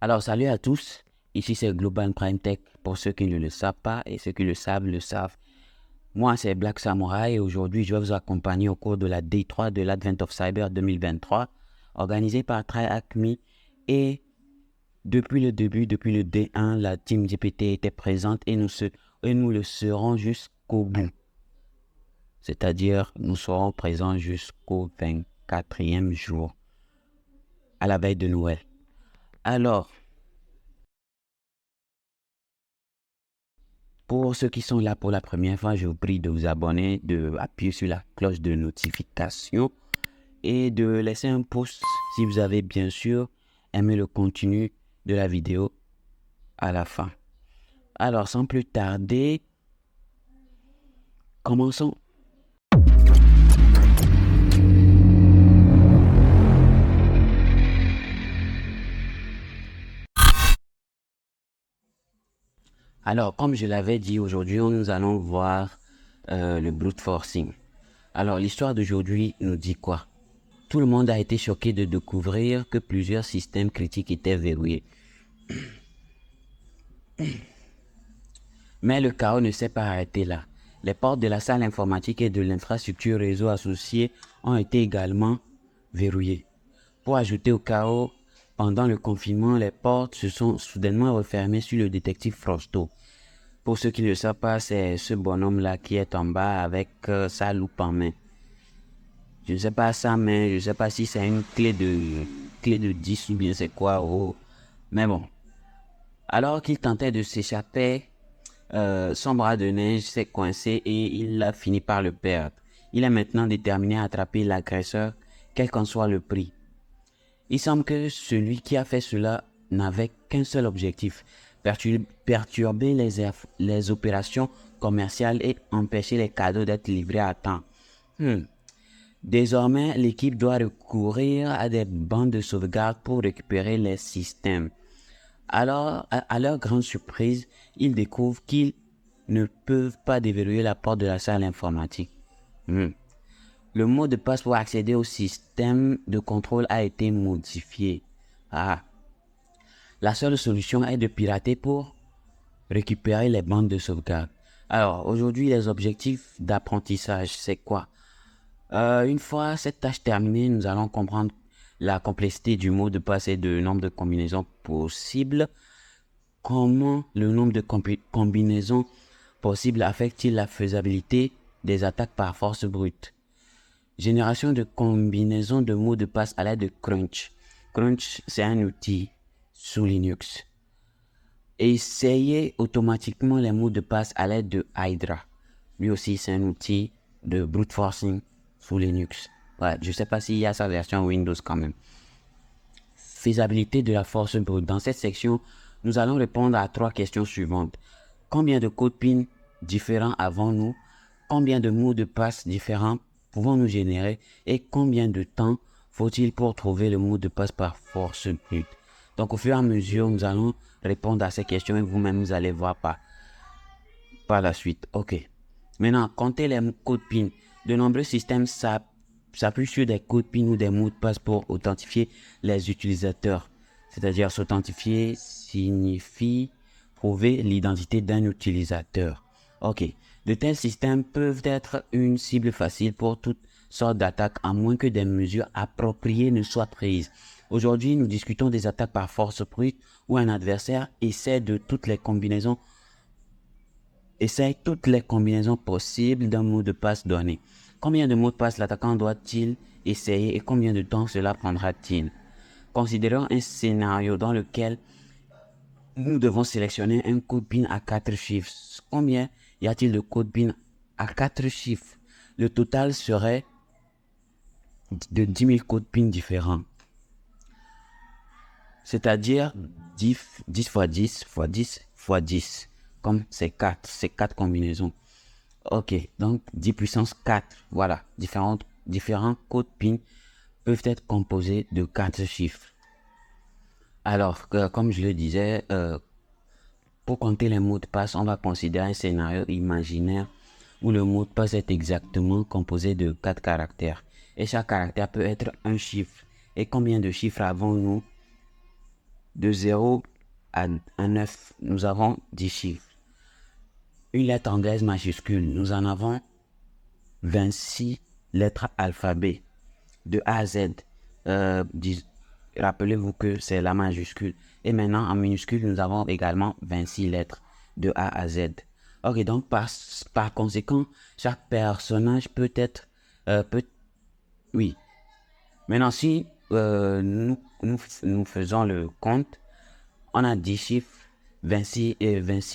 Alors, salut à tous. Ici, c'est Global Prime Tech pour ceux qui ne le savent pas et ceux qui le savent le savent. Moi, c'est Black Samurai et aujourd'hui, je vais vous accompagner au cours de la D3 de l'Advent of Cyber 2023 organisée par TryHackMe. Et depuis le début, depuis le D1, la team GPT était présente et nous le serons jusqu'au bout. C'est-à-dire, nous serons présents jusqu'au 24e jour, à la veille de Noël. Alors, pour ceux qui sont là pour la première fois, je vous prie de vous abonner, de appuyer sur la cloche de notification et de laisser un pouce si vous avez bien sûr aimé le contenu de la vidéo à la fin. Alors, sans plus tarder, commençons. Alors, comme je l'avais dit, aujourd'hui, nous allons voir le brute forcing. Alors, l'histoire d'aujourd'hui nous dit quoi? Tout le monde a été choqué de découvrir que plusieurs systèmes critiques étaient verrouillés. Mais le chaos ne s'est pas arrêté là. Les portes de la salle informatique et de l'infrastructure réseau associée ont été également verrouillées. Pour ajouter au chaos, pendant le confinement, les portes se sont soudainement refermées sur le détective Frosto. Pour ceux qui ne le savent pas, c'est ce bonhomme-là qui est en bas avec sa loupe en main. Je ne sais pas sa main, je ne sais pas si c'est une clé de 10 ou bien c'est quoi. Oh. Mais bon. Alors qu'il tentait de s'échapper, son bras de neige s'est coincé et il a fini par le perdre. Il est maintenant déterminé à attraper l'agresseur, quel qu'en soit le prix. Il semble que celui qui a fait cela n'avait qu'un seul objectif, perturber les opérations commerciales et empêcher les cadeaux d'être livrés à temps. Désormais, l'équipe doit recourir à des bandes de sauvegarde pour récupérer les systèmes. Alors, à leur grande surprise, ils découvrent qu'ils ne peuvent pas déverrouiller la porte de la salle informatique. Le mot de passe pour accéder au système de contrôle a été modifié. La seule solution est de pirater pour récupérer les bandes de sauvegarde. Alors, aujourd'hui, les objectifs d'apprentissage, c'est quoi? Une fois cette tâche terminée, nous allons comprendre la complexité du mot de passe et du nombre de combinaisons possibles. Comment le nombre de combinaisons possibles affecte-t-il la faisabilité des attaques par force brute? Génération de combinaisons de mots de passe à l'aide de Crunch. Crunch, c'est un outil sous Linux. Essayez automatiquement les mots de passe à l'aide de Hydra. Lui aussi, c'est un outil de brute forcing sous Linux. Ouais, je ne sais pas s'il y a sa version Windows quand même. Faisabilité de la force brute. Dans cette section, nous allons répondre à 3 questions suivantes. Combien de codes PIN différents avons-nous? Combien de mots de passe différents pouvons-nous générer? Et combien de temps faut-il pour trouver le mot de passe par force brute? Donc, au fur et à mesure, nous allons répondre à ces questions et vous-même, vous allez voir par la suite. OK. Maintenant, comptez les codes PIN. De nombreux systèmes s'appuient sur des codes PIN ou des mots de passe pour authentifier les utilisateurs. C'est-à-dire, s'authentifier signifie prouver l'identité d'un utilisateur. OK. De tels systèmes peuvent être une cible facile pour toutes sortes d'attaques à moins que des mesures appropriées ne soient prises. Aujourd'hui, nous discutons des attaques par force brute où un adversaire essaie toutes les combinaisons possibles d'un mot de passe donné. Combien de mots de passe l'attaquant doit-il essayer et combien de temps cela prendra-t-il? Considérons un scénario dans lequel nous devons sélectionner un code PIN à 4 chiffres. Combien y a-t-il de codes PIN à 4 chiffres? Le total serait de 10 000 codes PIN différents. C'est-à-dire 10 fois 10 fois 10 fois 10. Comme c'est 4 combinaisons. Ok, donc 10 puissance 4. Voilà, différents codes PIN peuvent être composés de 4 chiffres. Alors, comme je le disais, pour compter les mots de passe, on va considérer un scénario imaginaire où le mot de passe est exactement composé de 4 caractères. Et chaque caractère peut être un chiffre. Et combien de chiffres avons-nous De 0 à 9, nous avons 10 chiffres. Une lettre anglaise majuscule, nous en avons 26 lettres alphabet. De A à Z, rappelez-vous que c'est la majuscule. Et maintenant, en minuscule, nous avons également 26 lettres de A à Z. Ok, donc par conséquent, chaque personnage peut être... oui. Maintenant, si nous faisons le compte, on a 10 chiffres, 26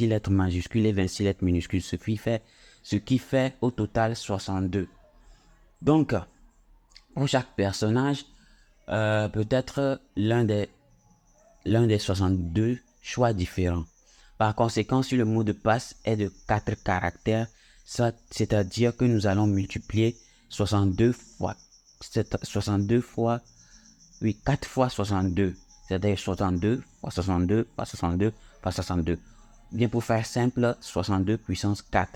lettres majuscules et 26 lettres minuscules, ce qui fait au total 62. Donc, pour chaque personnage, peut-être l'un des 62 choix différents. Par conséquent, si le mot de passe est de 4 caractères, c'est-à-dire que nous allons multiplier 4 fois 62, c'est-à-dire 62 fois 62 fois 62 fois 62. Bien, pour faire simple, 62 puissance 4,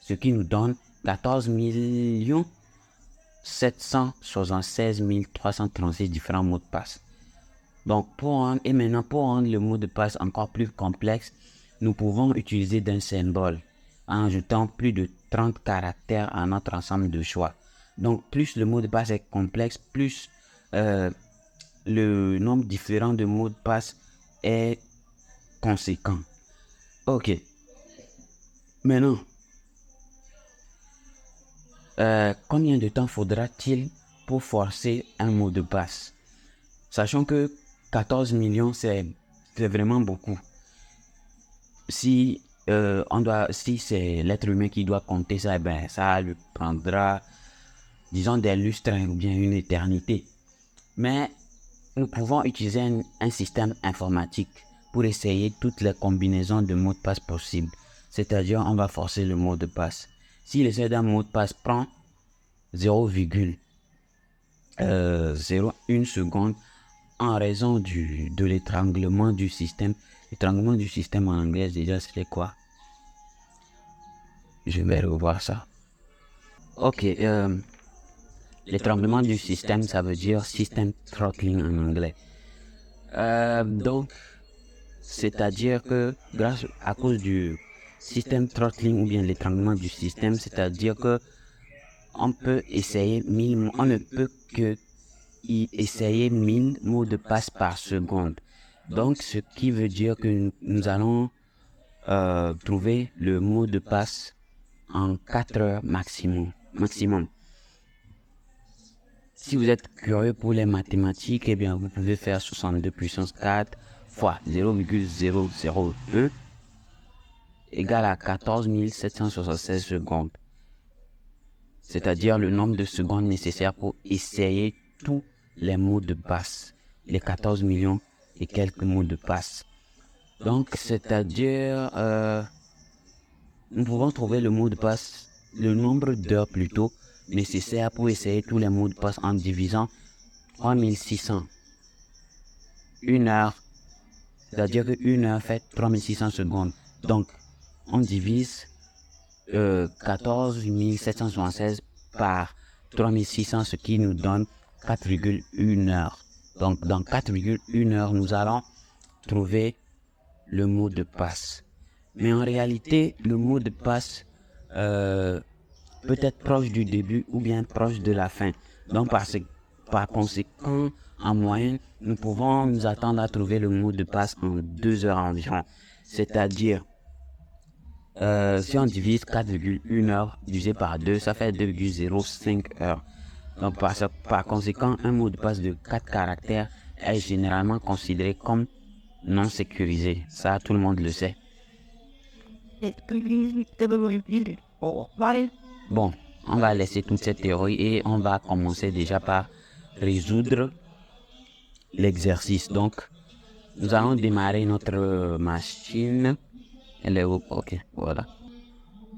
ce qui nous donne 14 776 336 différents mots de passe. Donc, pour rendre le mot de passe encore plus complexe, nous pouvons utiliser d'un symbole en ajoutant plus de 30 caractères à notre ensemble de choix. Donc, plus le mot de passe est complexe, plus le nombre différent de mots de passe est conséquent. Ok. Maintenant, combien de temps faudra-t-il pour forcer un mot de passe? Sachant que 14 millions, c'est vraiment beaucoup. Si c'est l'être humain qui doit compter ça, ça lui prendra, disons, des lustres ou bien une éternité. Mais nous pouvons utiliser un système informatique pour essayer toutes les combinaisons de mots de passe possibles. C'est-à-dire, on va forcer le mot de passe. Si l'essai d'un mot de passe prend 0,01 seconde en raison de l'étranglement du système. L'étranglement du système en anglais, déjà, c'était quoi? Je vais revoir ça. Ok, l'étranglement du système, ça veut dire system throttling en anglais. Donc, c'est-à-dire que à cause du système throttling ou bien l'étranglement du système, c'est-à-dire que on ne peut que essayer 1000 mots de passe par seconde. Donc, ce qui veut dire que nous allons trouver le mot de passe en 4 heures maximum. Si vous êtes curieux pour les mathématiques, eh bien, vous pouvez faire 62 puissance 4 fois 0,001 égale à 14 776 secondes. C'est-à-dire le nombre de secondes nécessaires pour essayer tous les mots de passe, les 14 millions et quelques mots de passe. Donc, c'est-à-dire, nous pouvons trouver le mot de passe, le nombre d'heures plutôt, nécessaires pour essayer tous les mots de passe en divisant 3600. Une heure, c'est-à-dire qu'une heure fait 3600 secondes. Donc, on divise 14 776 par 3600, ce qui nous donne 4,1 heures. Donc, dans 4,1 heures, nous allons trouver le mot de passe. Mais en réalité, le mot de passe peut être proche du début ou bien proche de la fin. Donc, par conséquent, en moyenne, nous pouvons nous attendre à trouver le mot de passe en 2 heures environ. C'est-à-dire, si on divise 4,1 heures divisé par 2, ça fait 2,05 heures. Donc, par conséquent, un mot de passe de 4 caractères est généralement considéré comme non sécurisé. Ça, tout le monde le sait. Bon, on va laisser toute cette théorie et on va commencer déjà par résoudre l'exercice. Donc, nous allons démarrer notre machine. Elle est où? Ok, voilà.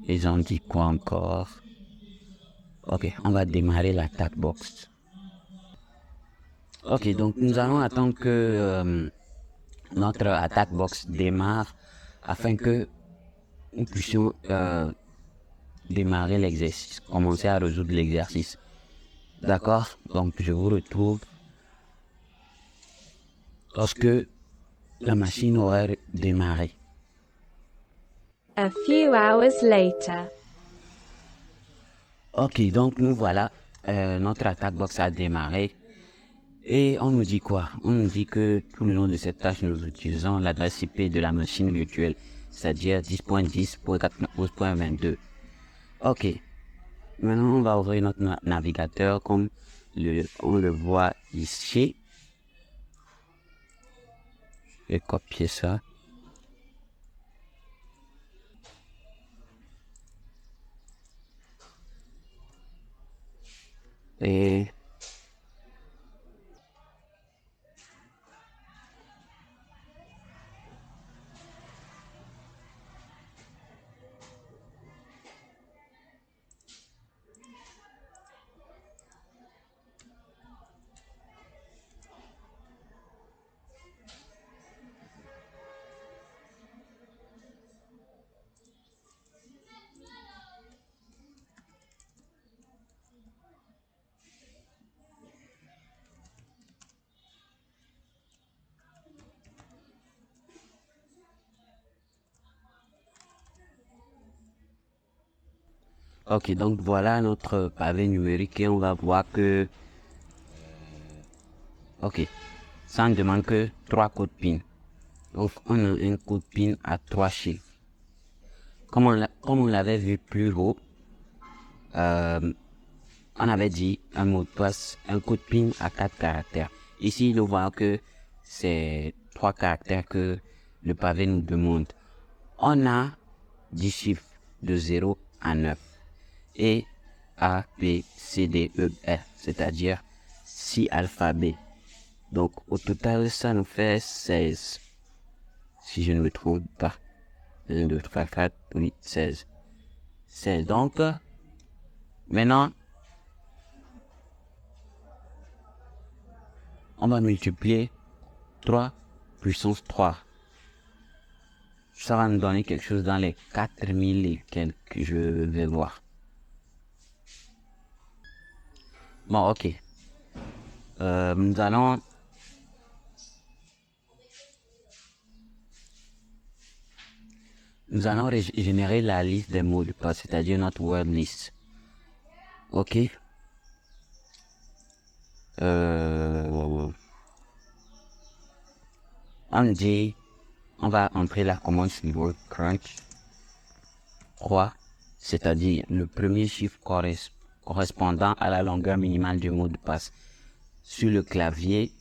Ils ont dit quoi encore? Ok, on va démarrer l'attack box. Ok, donc nous allons attendre que notre attack box démarre afin que nous puissions démarrer l'exercice, commencer à résoudre l'exercice. D'accord? Donc je vous retrouve lorsque la machine aurait démarré. A few hours later. Ok, donc nous voilà, notre attaque box a démarré. Et on nous dit quoi? On nous dit que tout le long de cette tâche, nous utilisons l'adresse IP de la machine virtuelle, c'est-à-dire 10.10.14.22. Ok, maintenant on va ouvrir notre navigateur comme on le voit ici. Je vais copier ça. Et ok, donc voilà notre pavé numérique et on va voir que, ok, ça ne demande que 3 codes PIN. Donc on a un code PIN à 3 chiffres. Comme on l'avait vu plus haut, on avait dit un mot de passe, un code PIN à 4 caractères. Ici, nous voyons que c'est 3 caractères que le pavé nous demande. On a 10 chiffres de 0 à 9 et A, B, C, D, E, F, c'est-à-dire 6 alphabets. Donc au total, ça nous fait 16. Si je ne me trompe pas. 1, 2, 3, 4, 8, 16. 16. Donc, maintenant, on va multiplier 3 puissance 3. Ça va nous donner quelque chose dans les 4000 et quelques que je vais voir. Bon, ok. Nous allons générer la liste des mots de passe, c'est-à-dire notre word list. Ok. On dit, on va entrer la commande suivante crunch 3, c'est-à-dire le premier chiffre correspondant à la longueur minimale du mot de passe. Sur le clavier,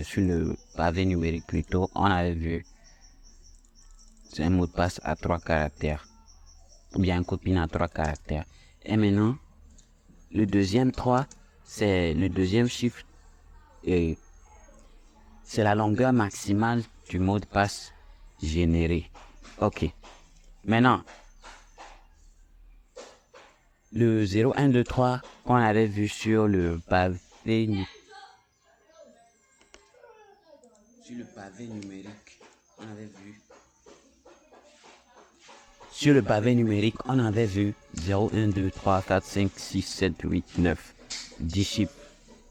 sur le pavé numérique plutôt, on avait vu c'est un mot de passe à 3 caractères, ou bien un code PIN à 3 caractères. Et maintenant, le deuxième 3, c'est le deuxième chiffre, et c'est la longueur maximale du mot de passe généré. Ok. Maintenant, le 0, 1, 2, 3 qu'on avait vu sur le pavé numérique, on avait vu. Sur le pavé numérique, on avait vu 0, 1, 2, 3, 4, 5, 6, 7, 8, 9, 10 chiffres.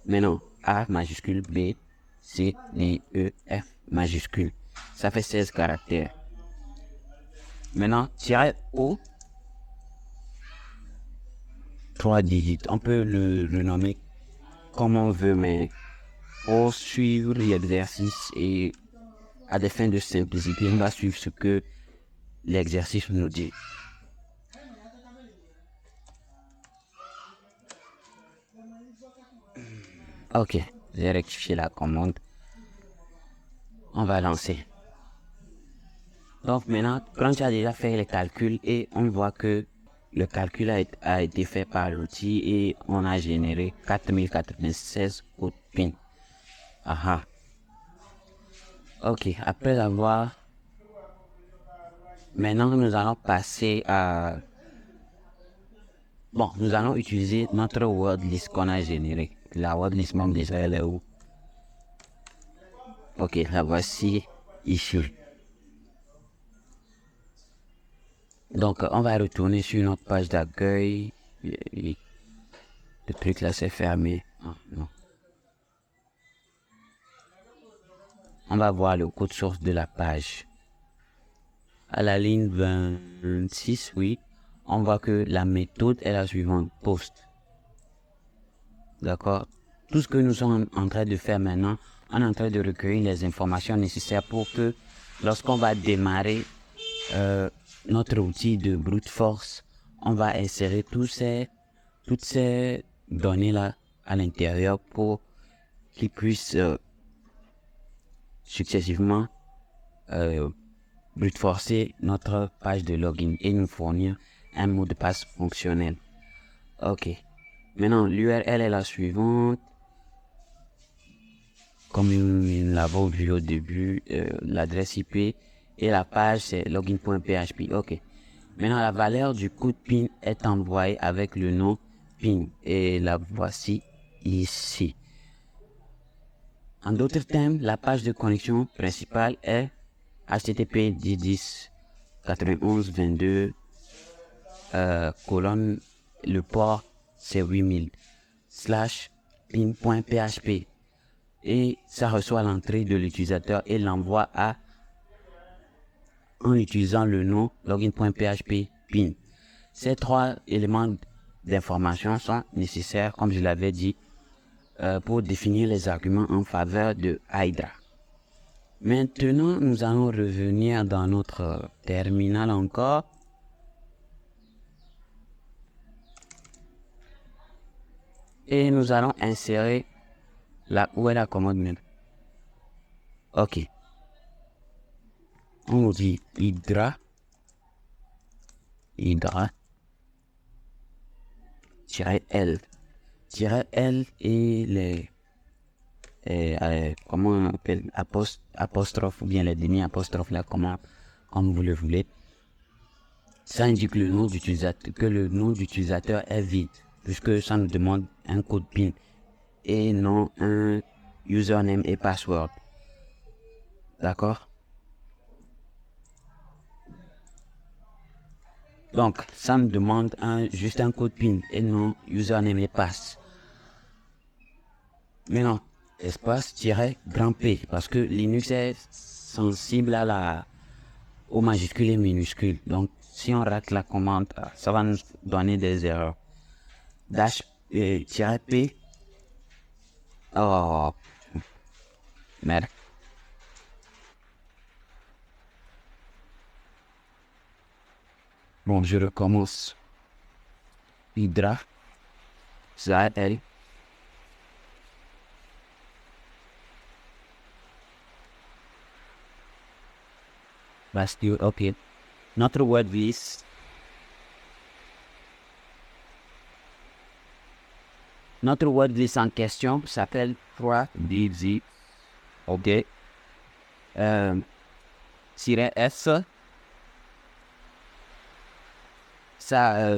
Maintenant, A majuscule, B, C, D, E, F majuscule. Ça fait 16 caractères. Maintenant, tiret O, 3 digits. On peut le nommer comme on veut, mais pour suivre l'exercice et à des fins de simplicité, on va suivre ce que l'exercice nous dit. Ok, j'ai rectifié la commande. On va lancer. Donc maintenant, quand tu as déjà fait les calculs et on voit que le calcul a été fait par l'outil et on a généré 4096 codes PIN. Aha. Ok, après avoir... Maintenant, nous allons passer à... Bon, nous allons utiliser notre word list qu'on a généré. La word list, même déjà, elle est où? Ok, la voici ici. Donc, on va retourner sur notre page d'accueil. Le truc là, c'est fermé. Ah, non. on va voir le code source de la page. À la ligne 26, oui, on voit que la méthode est la suivante, post. D'accord? Tout ce que nous sommes en train de faire maintenant, on est en train de recueillir les informations nécessaires pour que lorsqu'on va démarrer notre outil de brute force, on va insérer toutes ces données-là à l'intérieur pour qu'ils puissent successivement brute forcer notre page de login et nous fournir un mot de passe fonctionnel. Ok. Maintenant, l'URL est la suivante. Comme nous l'avons vu au début, l'adresse IP et la page c'est login.php. Ok. Maintenant, la valeur du code PIN est envoyée avec le nom PIN et la voici ici. En d'autres termes, la page de connexion principale est http 10.10.91.22 colonne le port c'est 8000 /pin.php et ça reçoit l'entrée de l'utilisateur et l'envoie en utilisant le nom login.php pin. Ces trois éléments d'information sont nécessaires, comme je l'avais dit, pour définir les arguments en faveur de Hydra. Maintenant, nous allons revenir dans notre terminal encore. Et nous allons insérer où est la commande même. Ok. On nous dit Hydra -L. -L et comment on appelle apostrophe ou bien les demi-apostrophes là, comme vous le voulez. Ça indique le nom d'utilisateur, que le nom d'utilisateur est vide, puisque ça nous demande un code PIN et non un username et password. D'accord? Donc, ça me demande juste un code PIN et non username et pass. Maintenant, espace-grand P, parce que Linux est sensible aux majuscules et minuscules. Donc, si on rate la commande, ça va nous donner des erreurs. -P. Oh, merde. Bon, je recommence. Hydra. -L. Bastille, ok. Notre wordlist. Notre wordlist en question s'appelle 3DZ. Ok. -S. Ça,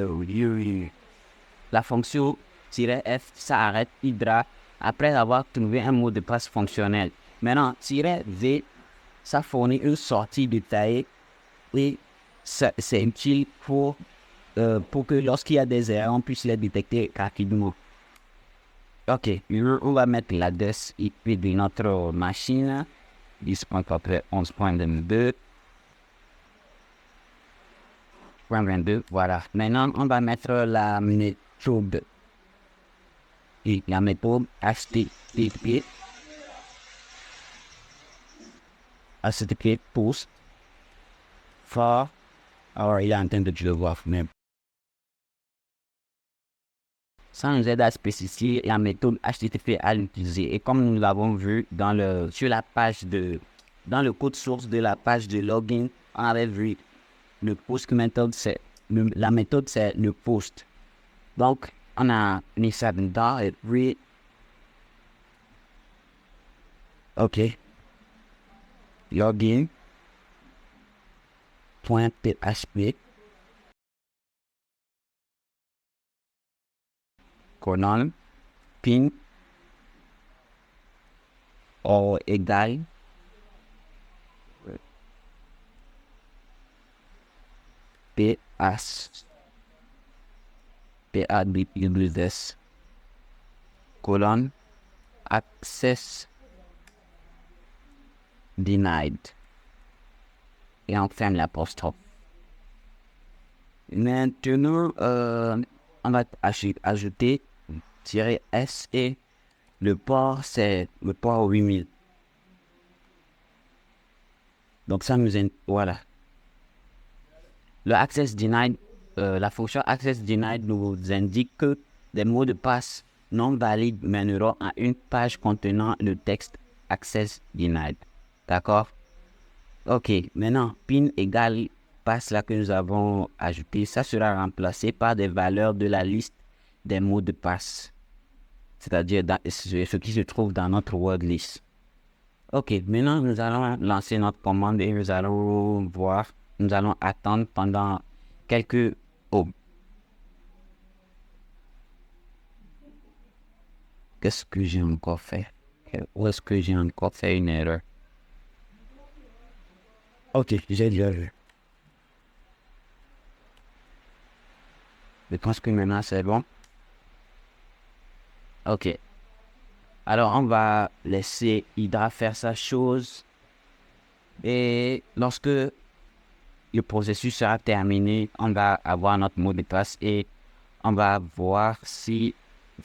la fonction -F, ça arrête Hydra après avoir trouvé un mot de passe fonctionnel. Maintenant, -V, ça fournit une sortie détaillée et c'est utile pour que lorsqu'il y a des erreurs, on puisse les détecter rapidement. Ok, on va mettre l'adresse IP de notre machine, 10.11.2. Voilà. Maintenant, on va mettre la méthode. Et la méthode HTTP post for. Alors, il est en train de le voir même. Ça nous aide à spécifier la méthode HTTP à l'utiliser. Et comme nous l'avons vu dans le code source de la page de login, on avait vu le post method, la méthode c'est le post. Donc, on a mis ça dedans et puis, ok, login.php colonne pin ou égal PADWS colonne access denied. Et on ferme l'apostrophe. Maintenant, on va ajouter -S et le port, c'est le port 8000. Donc ça voilà. Le access denied, la fonction access denied nous indique que des mots de passe non valides mèneront à une page contenant le texte access denied. D'accord? Ok, maintenant, pin égale passe là que nous avons ajouté, ça sera remplacé par des valeurs de la liste des mots de passe. C'est-à-dire ce qui se trouve dans notre word list. Ok, maintenant nous allons lancer notre commande et nous allons voir, nous allons attendre pendant quelques... Oh. Qu'est-ce que j'ai encore fait? Où est-ce que j'ai encore fait une erreur? Ok, j'ai déjà vu. Je pense que maintenant c'est bon. Ok. Alors on va laisser Hydra faire sa chose. Et lorsque le processus sera terminé, on va avoir notre mot de passe et on va voir si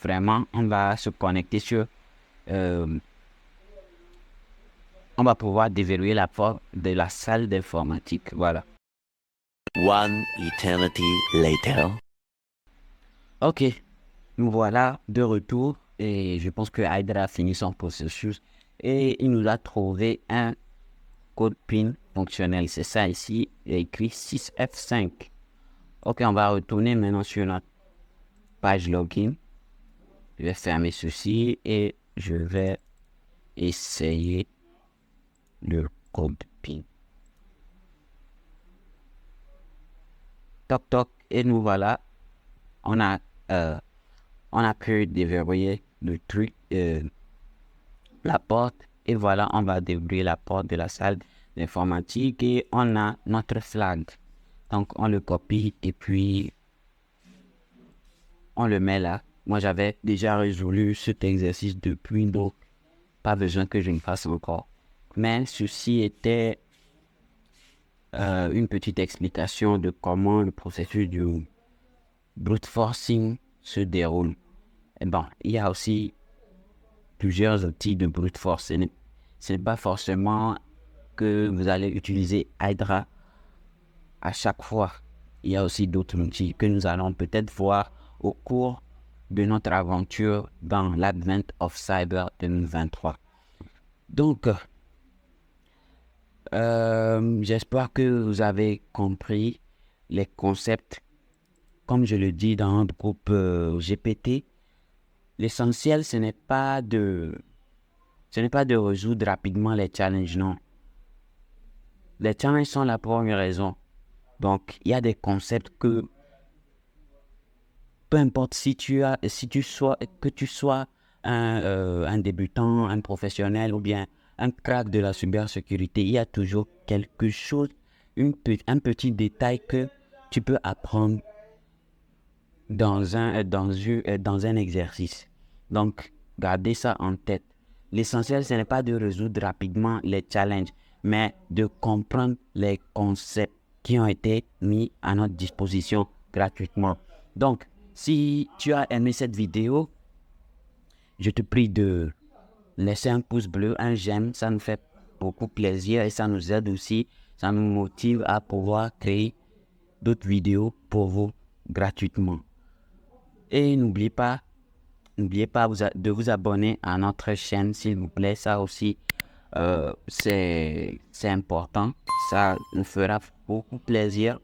vraiment on va se connecter sur... on va pouvoir déverrouiller la porte de la salle d'informatique. Voilà. One eternity later. Ok, nous voilà de retour et je pense que Hydra a fini son processus et il nous a trouvé un code PIN fonctionnel. C'est ça ici, il est écrit 6F5. Ok, on va retourner maintenant sur notre page login. Je vais fermer ceci et je vais essayer le code PIN. Toc toc, et nous voilà. On a pu déverrouiller le truc, la porte, et voilà, on va déverrouiller la porte de la salle d'informatique et on a notre flag. Donc on le copie et puis on le met là. Moi j'avais déjà résolu cet exercice depuis, donc pas besoin que je ne fasse encore. Mais ceci était une petite explication de comment le processus du brute forcing se déroule. Et bon, il y a aussi plusieurs outils de brute force. Ce n'est pas forcément que vous allez utiliser Hydra à chaque fois. Il y a aussi d'autres outils que nous allons peut-être voir au cours de notre aventure dans l'Advent of Cyber 2023. Donc, j'espère que vous avez compris les concepts. Comme je le dis dans notre groupe GPT, l'essentiel, ce n'est pas de résoudre rapidement les challenges, non. Les challenges sont la première raison. Donc, il y a des concepts que, peu importe que tu sois un débutant, un professionnel ou bien un crack de la cybersécurité, il y a toujours quelque chose, un petit détail que tu peux apprendre dans un exercice. Donc, gardez ça en tête. L'essentiel, ce n'est pas de résoudre rapidement les challenges, mais de comprendre les concepts qui ont été mis à notre disposition gratuitement. Donc, si tu as aimé cette vidéo, je te prie de laisser un pouce bleu, un j'aime, ça nous fait beaucoup plaisir et ça nous aide aussi, ça nous motive à pouvoir créer d'autres vidéos pour vous gratuitement. Et n'oubliez pas de vous abonner à notre chaîne, s'il vous plaît. Ça aussi, c'est important. Ça nous fera beaucoup plaisir.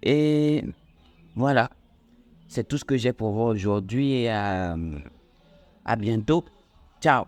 Et voilà, c'est tout ce que j'ai pour vous aujourd'hui. Et à bientôt. Ciao.